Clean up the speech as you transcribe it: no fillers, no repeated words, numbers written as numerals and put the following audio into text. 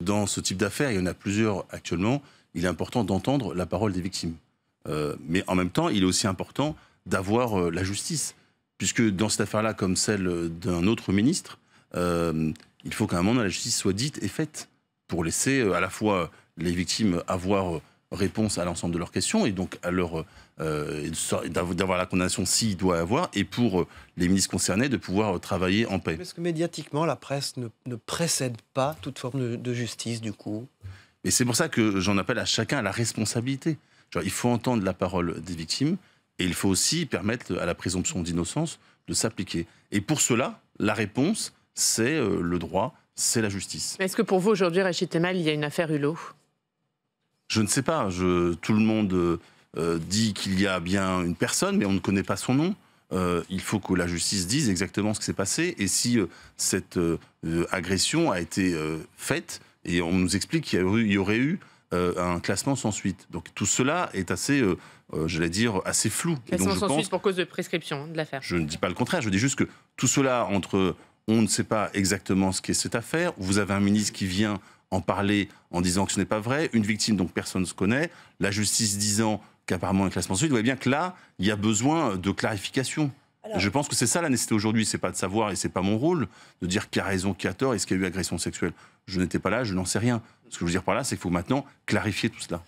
Dans ce type d'affaires, il y en a plusieurs actuellement, il est important d'entendre la parole des victimes. Mais en même temps, il est aussi important d'avoir la justice. Puisque dans cette affaire-là, comme celle d'un autre ministre, il faut qu'à un moment, la justice soit dite et faite pour laisser à la fois les victimes avoir réponse à l'ensemble de leurs questions et donc à leur d'avoir la condamnation s'il doit y avoir, et pour les ministres concernés de pouvoir travailler en paix. Parce que médiatiquement, la presse ne précède pas toute forme de justice, du coup. Et c'est pour ça que j'en appelle à chacun à la responsabilité. Genre, il faut entendre la parole des victimes et il faut aussi permettre à la présomption d'innocence de s'appliquer. Et pour cela, la réponse, c'est le droit, c'est la justice. Est-ce que pour vous, aujourd'hui, Rachid Temal, il y a une affaire Hulot? Je ne sais pas. Tout le monde dit qu'il y a bien une personne, mais on ne connaît pas son nom. Il faut que la justice dise exactement ce qui s'est passé et si cette agression a été faite. Et on nous explique qu'il y aurait eu un classement sans suite. Donc tout cela est assez, j'allais dire, assez flou. Classement sans suite pour cause de prescription de l'affaire. Je ne dis pas le contraire. Je dis juste que tout cela entre on ne sait pas exactement ce qu'est cette affaire. Vous avez un ministre qui vient en parler en disant que ce n'est pas vrai. Une victime dont personne ne se connaît. La justice disant qu'apparemment un classement sans suite. Vous voyez bien que là, il y a besoin de clarification. Alors, je pense que c'est ça la nécessité aujourd'hui. C'est pas de savoir, et c'est pas mon rôle, de dire qui a raison, qui a tort, est-ce qu'il y a eu agression sexuelle. Je n'étais pas là, je n'en sais rien. Ce que je veux dire par là, c'est qu'il faut maintenant clarifier tout cela.